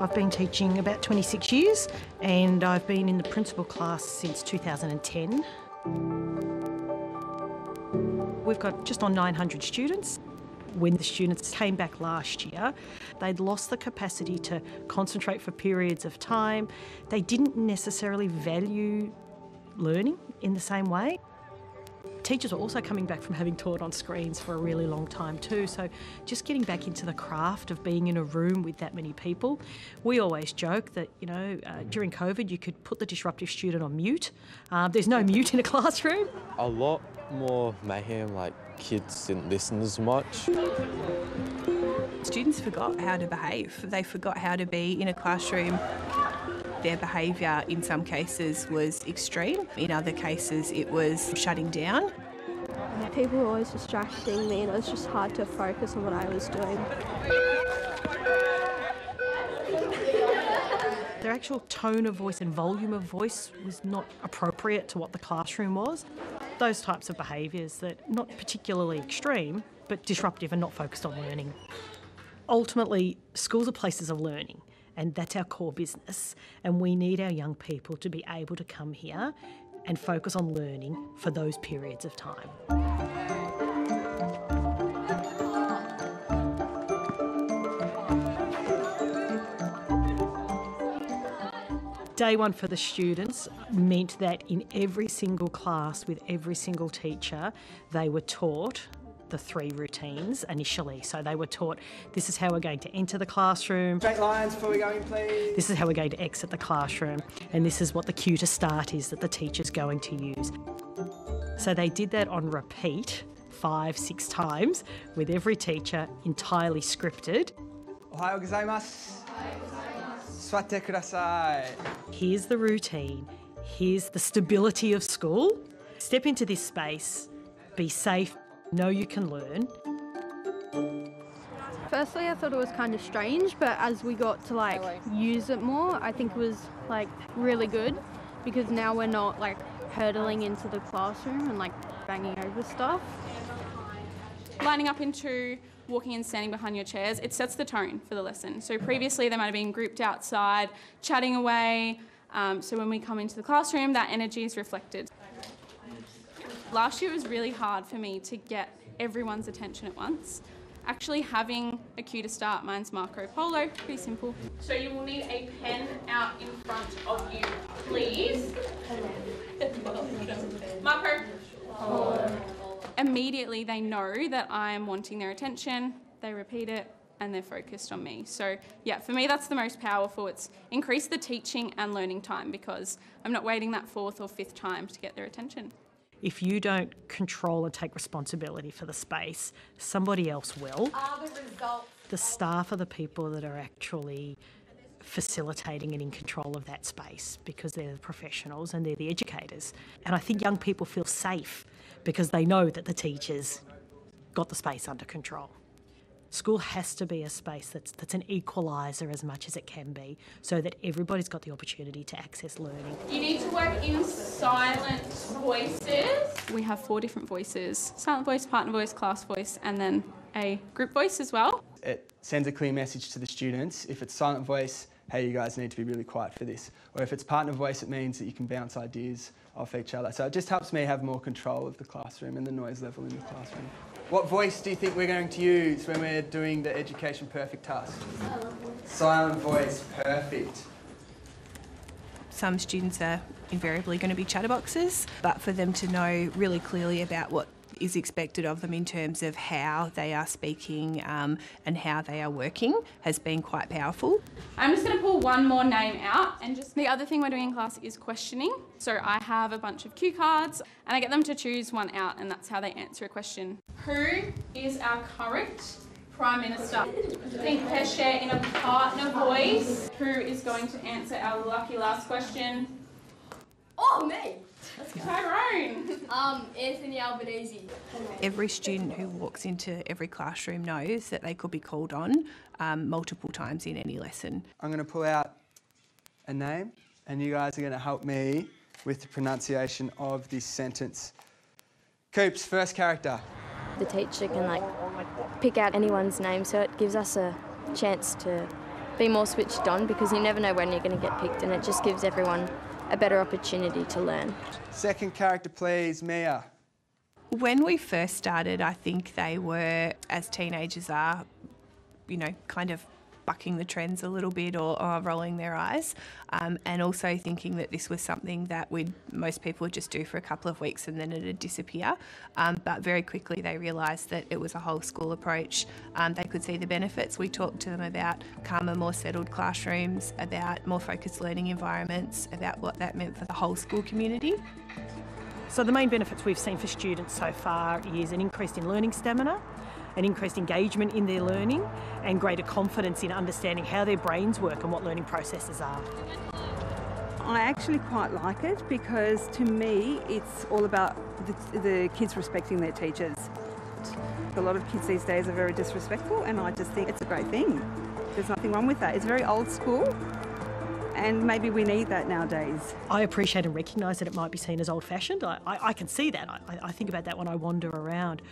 I've been teaching about 26 years and I've been in the principal class since 2010. We've got just on 900 students. When the students came back last year, they'd lost the capacity to concentrate for periods of time. They didn't necessarily value learning in the same way. Teachers are also coming back from having taught on screens for a really long time too, so just getting back into the craft of being in a room with that many people. We always joke that, during COVID you could put the disruptive student on mute. There's no mute in a classroom. A lot more mayhem, like kids didn't listen as much. Students forgot how to behave. They forgot how to be in a classroom. Their behaviour in some cases was extreme, in other cases it was shutting down. People were always distracting me and it was just hard to focus on what I was doing. Their actual tone of voice and volume of voice was not appropriate to what the classroom was. Those types of behaviours that not particularly extreme, but disruptive and not focused on learning. Ultimately, schools are places of learning. And that's our core business. And we need our young people to be able to come here and focus on learning for those periods of time. Day one for the students meant that in every single class with every single teacher, they were taught the 3 routines initially. So they were taught, this is how we're going to enter the classroom. Straight lines before we go in, please. This is how we're going to exit the classroom. And this is what the cue to start is that the teacher's going to use. So they did that on repeat 5-6 times with every teacher, entirely scripted. Ohayou gozaimasu. Suwatte kudasai. Here's the routine. Here's the stability of school. Step into this space, be safe, know you can learn. Firstly, I thought it was kind of strange, but as we got to use it more, I think it was really good because now we're not hurtling into the classroom and banging over stuff. Lining up into walking and standing behind your chairs, it sets the tone for the lesson. So previously they might have been grouped outside, chatting away. So when we come into the classroom, that energy is reflected. Last year it was really hard for me to get everyone's attention at once. Actually having a cue to start, mine's Marco Polo, pretty simple. So you will need a pen out in front of you, please. Marco. Immediately they know that I am wanting their attention, they repeat it, and they're focused on me. So yeah, for me that's the most powerful. It's increased the teaching and learning time because I'm not waiting that 4th or 5th time to get their attention. If you don't control and take responsibility for the space, somebody else will. The staff are the people that are actually facilitating and in control of that space because they're the professionals and they're the educators. And I think young people feel safe because they know that the teachers got the space under control. School has to be a space that's an equaliser as much as it can be so that everybody's got the opportunity to access learning. You need to work in silent voices. We have 4 different voices: silent voice, partner voice, class voice, and then a group voice as well. It sends a clear message to the students. If it's silent voice, hey, you guys need to be really quiet for this. Or if it's partner voice, it means that you can bounce ideas off each other. So it just helps me have more control of the classroom and the noise level in the classroom. What voice do you think we're going to use when we're doing the Education Perfect task? Silent voice, perfect. Some students are invariably going to be chatterboxes, but for them to know really clearly about what is expected of them in terms of how they are speaking and how they are working has been quite powerful. I'm just going to pull one more name out, and just the other thing we're doing in class is questioning. So I have a bunch of cue cards and I get them to choose one out, and that's how they answer a question. Who is our current Prime Minister? Think pair share in a partner voice. Who is going to answer our lucky last question? Oh, me! Tyrone. Anthony Albanese. Every student who walks into every classroom knows that they could be called on multiple times in any lesson. I'm going to pull out a name and you guys are going to help me with the pronunciation of this sentence. Coops, first character. The teacher can pick out anyone's name, so it gives us a chance to be more switched on, because you never know when you're going to get picked, and it just gives everyone a better opportunity to learn. Second character, please, Mia. When we first started, I think they were, as teenagers are, kind of bucking the trends a little bit or rolling their eyes, and also thinking that this was something that most people would just do for a couple of weeks and then it'd disappear. But very quickly they realised that it was a whole school approach. They could see the benefits. We talked to them about calmer, more settled classrooms, about more focused learning environments, about what that meant for the whole school community. So the main benefits we've seen for students so far is an increase in learning stamina, an increased engagement in their learning, and greater confidence in understanding how their brains work and what learning processes are. I actually quite like it, because to me it's all about the kids respecting their teachers. A lot of kids these days are very disrespectful, and I just think it's a great thing. There's nothing wrong with that. It's very old school, and maybe we need that nowadays. I appreciate and recognise that it might be seen as old-fashioned. I can see that. I think about that when I wander around.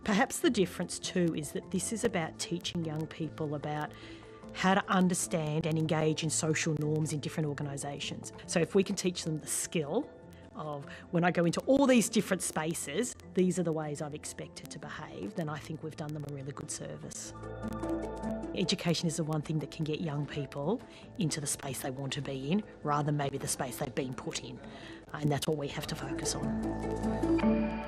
Perhaps the difference too is that this is about teaching young people about how to understand and engage in social norms in different organisations. So if we can teach them the skill of, when I go into all these different spaces, these are the ways I'm expected to behave, then I think we've done them a really good service. Education is the one thing that can get young people into the space they want to be in, rather than maybe the space they've been put in. And that's what we have to focus on.